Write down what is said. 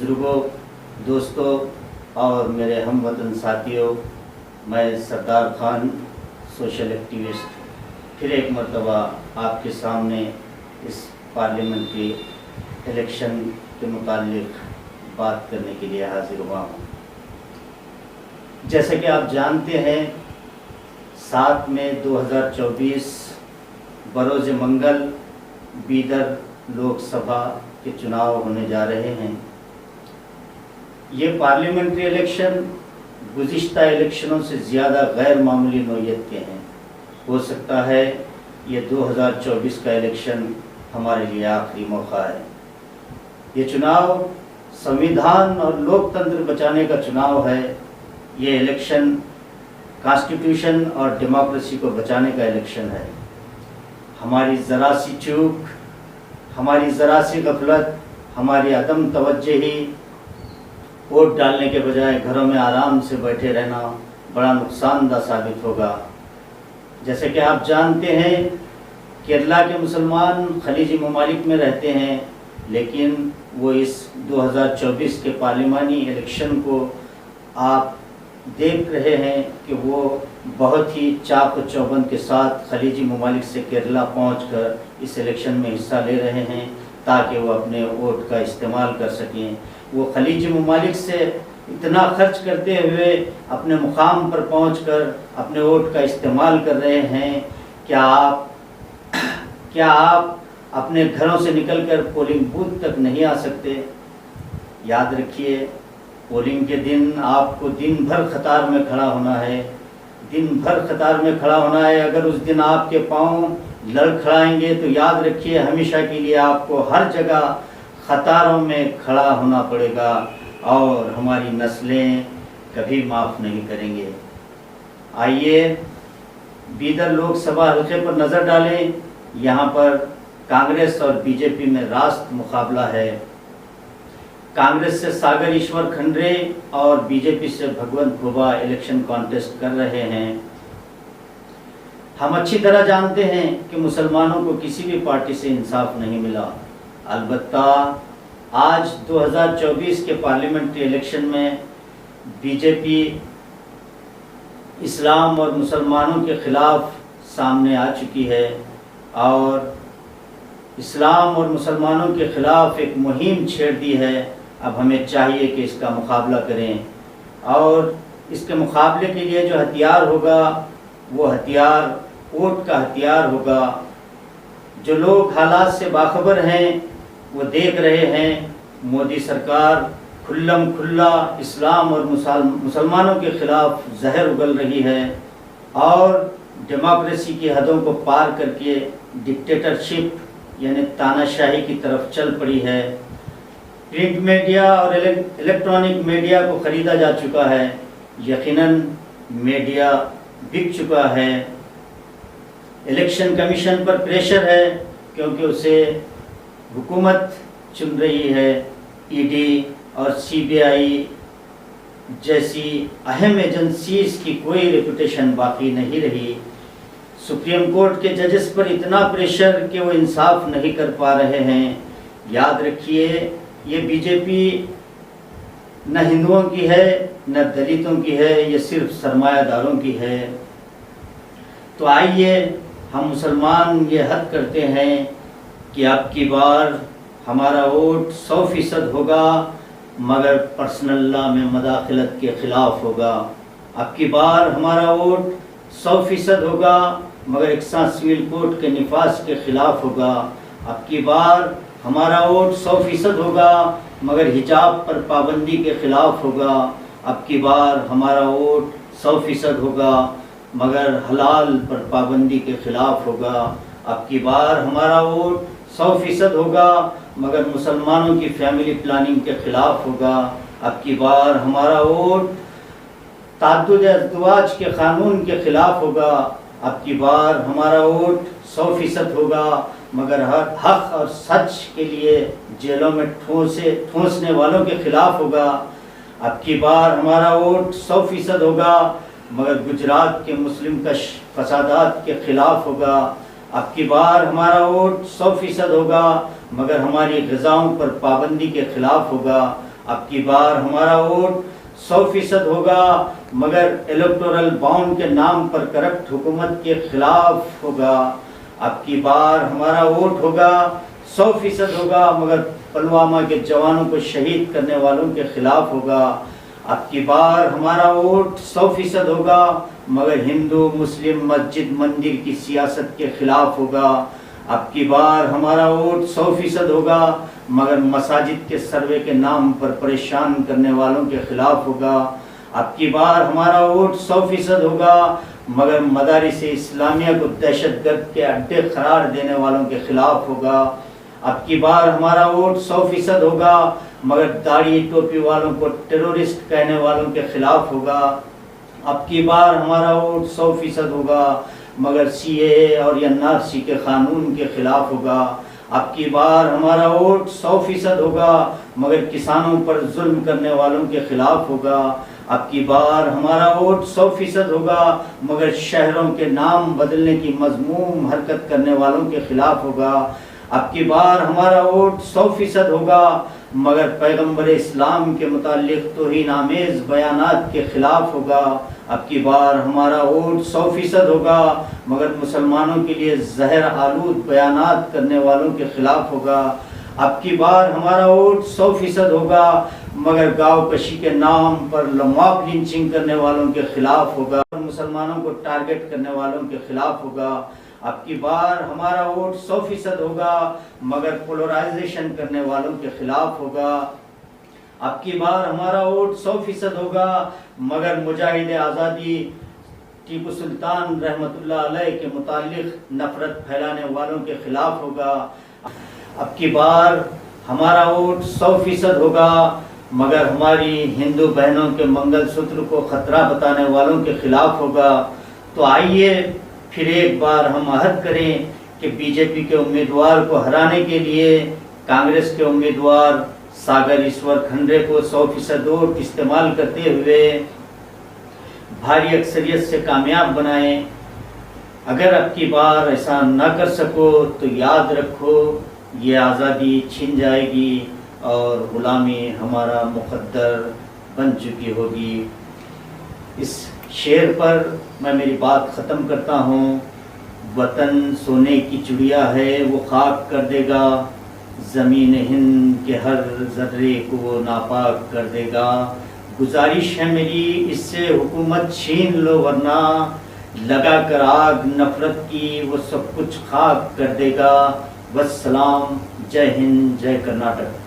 بزرگوں، دوستوں اور میرے ہم وطن ساتھیوں، میں سردار خان سوشل ایکٹیوسٹ پھر ایک مرتبہ آپ کے سامنے اس پارلیمنٹری الیکشن کے متعلق بات کرنے کے لیے حاضر ہوا ہوں۔ جیسا کہ آپ جانتے ہیں 7 مئی 2024 بروز منگل بیدر لوک سبھا کے چناؤ ہونے جا رہے ہیں۔ یہ پارلیمنٹری الیکشن گزشتہ الیکشنوں سے زیادہ غیر معمولی نوعیت کے ہیں۔ ہو سکتا ہے یہ 2024 کا الیکشن ہمارے لیے آخری موقع ہے۔ یہ چناؤ سنویدھان اور لوک تنتر بچانے کا چناؤ ہے۔ یہ الیکشن کانسٹیٹیوشن اور ڈیموکریسی کو بچانے کا الیکشن ہے۔ ہماری ذرا سی چوک، ہماری ذرا سی غفلت، ہماری عدم توجہی ووٹ ڈالنے کے بجائے گھروں میں آرام سے بیٹھے رہنا بڑا نقصان دہ ثابت ہوگا۔ جیسے کہ آپ جانتے ہیں کیرلا کے مسلمان خلیجی ممالک میں رہتے ہیں، لیکن وہ اس 2024 کے پارلیمانی الیکشن کو آپ دیکھ رہے ہیں کہ وہ بہت ہی چاق و چوبند کے ساتھ خلیجی ممالک سے کیرلا پہنچ کر اس الیکشن میں حصہ لے رہے ہیں تاکہ وہ اپنے ووٹ کا استعمال کر سکیں۔ وہ خلیجی ممالک سے اتنا خرچ کرتے ہوئے اپنے مقام پر پہنچ کر اپنے ووٹ کا استعمال کر رہے ہیں۔ کیا آپ اپنے گھروں سے نکل کر پولنگ بوتھ تک نہیں آ سکتے؟ یاد رکھیے پولنگ کے دن آپ کو دن بھر قطار میں کھڑا ہونا ہے، دن بھر قطار میں کھڑا ہونا ہے۔ اگر اس دن آپ کے پاؤں لڑکھڑائیں گے تو یاد رکھیے ہمیشہ کے لیے آپ کو ہر جگہ قطاروں میں کھڑا ہونا پڑے گا اور ہماری نسلیں کبھی معاف نہیں کریں گے۔ آئیے بیدر لوک سبھا حلقے پر نظر ڈالیں۔ یہاں پر کانگریس اور بی جے پی میں راست مقابلہ ہے۔ کانگریس سے ساگر ایشور کھنڈرے اور بی جے پی سے بھگونت کھوبا الیکشن کانٹیسٹ کر رہے ہیں۔ ہم اچھی طرح جانتے ہیں کہ مسلمانوں کو کسی بھی پارٹی سے انصاف نہیں ملا۔ البتہ آج 2024 کے پارلیمنٹری الیکشن میں بی جے پی اسلام اور مسلمانوں کے خلاف سامنے آ چکی ہے اور اسلام اور مسلمانوں کے خلاف ایک مہم چھیڑ دی ہے۔ اب ہمیں چاہیے کہ اس کا مقابلہ کریں اور اس کے مقابلے کے لیے جو ہتھیار ہوگا وہ ہتھیار ووٹ کا ہتھیار ہوگا۔ جو لوگ حالات سے باخبر ہیں وہ دیکھ رہے ہیں مودی سرکار کھلم کھلا اسلام اور مسلمانوں کے خلاف زہر اگل رہی ہے اور ڈیموکریسی کی حدوں کو پار کر کے ڈکٹیٹرشپ یعنی تاناشاہی کی طرف چل پڑی ہے۔ پرنٹ میڈیا اور الیکٹرانک میڈیا کو خریدا جا چکا ہے۔ یقیناً میڈیا بک چکا ہے۔ الیکشن کمیشن پر پریشر ہے کیونکہ اسے حکومت چن رہی ہے۔ ای ڈی اور سی بی آئی جیسی اہم ایجنسیز کی کوئی ریپوٹیشن باقی نہیں رہی۔ سپریم کورٹ کے ججز پر اتنا پریشر کہ وہ انصاف نہیں کر پا رہے ہیں۔ یاد رکھیے یہ بی جے پی نہ ہندوؤں کی ہے نہ دلتوں کی ہے، یہ صرف سرمایہ داروں کی ہے۔ تو آئیے ہم مسلمان یہ حد کرتے ہیں کہ اب کی بار ہمارا ووٹ 100% ہوگا مگر پرسنل لا میں مداخلت کے خلاف ہوگا۔ اب کی بار ہمارا ووٹ 100% ہوگا مگر یکساں سول کوڈ کے نفاذ کے خلاف ہوگا۔ اب کی بار ہمارا ووٹ 100% ہوگا مگر حجاب پر پابندی کے خلاف ہوگا۔ اب کی بار ہمارا ووٹ 100% ہوگا مگر حلال پر پابندی کے خلاف ہوگا۔ اب کی بار ہمارا ووٹ 100% ہوگا مگر مسلمانوں کی فیملی پلاننگ کے خلاف ہوگا۔ اب کی بار ہمارا ووٹ تعدد ازدواج کے قانون کے خلاف ہوگا۔ اب کی بار ہمارا ووٹ 100% ہوگا مگر حق اور سچ کے لیے جیلوں میں ٹھونسنے والوں کے خلاف ہوگا۔ اب کی بار ہمارا ووٹ 100% ہوگا مگر گجرات کے مسلم کش فسادات کے خلاف ہوگا۔ اب کی بار ہمارا ووٹ 100% ہوگا مگر ہماری غذاؤں پر پابندی کے خلاف ہوگا۔ اب کی بار ہمارا ووٹ 100% ہوگا مگر الیکٹورل بانڈ کے نام پر کرپٹ حکومت کے خلاف ہوگا. اب کی بار ہمارا ووٹ ہوگا 100% ہوگا مگر پلوامہ کے جوانوں کو شہید کرنے والوں کے خلاف ہوگا. اب کی بار ہمارا ووٹ 100% ہوگا مگر ہندو مسلم مسجد مندر کی سیاست کے خلاف ہوگا. اب کی بار ہمارا ووٹ 100% ہوگا مگر مساجد کے سروے کے نام پر پریشان کرنے والوں کے خلاف ہوگا. اب کی بار ہمارا ووٹ 100% ہوگا مگر مدارس اسلامیہ کو دہشت گرد کے اڈے قرار دینے والوں کے خلاف ہوگا. اب کی بار ہمارا ووٹ 100% ہوگا مگر داڑھی ٹوپی والوں کو ٹیرورسٹ کہنے والوں کے خلاف ہوگا. اب کی بار ہمارا ووٹ 100% ہوگا مگر CAA اور NRC کے قانون کے خلاف ہوگا. اب کی بار ہمارا ووٹ 100% ہوگا مگر کسانوں پر ظلم کرنے والوں کے خلاف ہوگا. اب کی بار ہمارا ووٹ 100% ہوگا مگر شہروں کے نام بدلنے کی مذموم حرکت کرنے والوں کے خلاف ہوگا. اب کی بار ہمارا ووٹ 100% ہوگا مگر پیغمبر اسلام کے متعلق توہین آمیز بیانات کے خلاف ہوگا. اب کی بار ہمارا ووٹ 100% ہوگا مگر مسلمانوں کے لیے زہر آلود بیانات کرنے والوں کے خلاف ہوگا. اب کی بار ہمارا ووٹ 100% ہوگا مگر گاؤں کشی کے نام پر لمواک لنچنگ کرنے والوں کے خلاف ہوگا. مسلمانوں کو ٹارگٹ کرنے والوں کے خلاف ہوگا. اب کی بار ہمارا ووٹ 100% ہوگا مگر پولرائزیشن کرنے والوں کے خلاف ہوگا. اب کی بار ہمارا ووٹ 100% ہوگا مگر مجاہد آزادی ٹیپو سلطان رحمۃ اللہ علیہ کے متعلق نفرت پھیلانے والوں کے خلاف ہوگا. اب کی بار ہمارا ووٹ 100% ہوگا مگر ہماری ہندو بہنوں کے منگل سوتر کو خطرہ بتانے والوں کے خلاف ہوگا. تو آئیے پھر ایک بار ہم عہد کریں کہ BJP کے امیدوار کو ہرانے کے لیے کانگریس کے امیدوار ساگر ایشور کھنڈے کو 100% ووٹ استعمال کرتے ہوئے بھاری اکثریت سے کامیاب بنائیں. اگر اب کی بار ایسا نہ کر سکو تو یاد رکھو یہ آزادی چھن جائے گی اور غلامی ہمارا مقدر بن چکی ہوگی. اس شعر پر میں میری بات ختم کرتا ہوں. وطن سونے کی چڑیا ہے وہ خاک کر دے گا، زمین ہند کے ہر ذرے کو وہ ناپاک کر دے گا. گزارش ہے میری اس سے حکومت چھین لو ورنہ لگا کر آگ نفرت کی وہ سب کچھ خاک کر دے گا. والسلام. جے ہند، جے کرناٹک.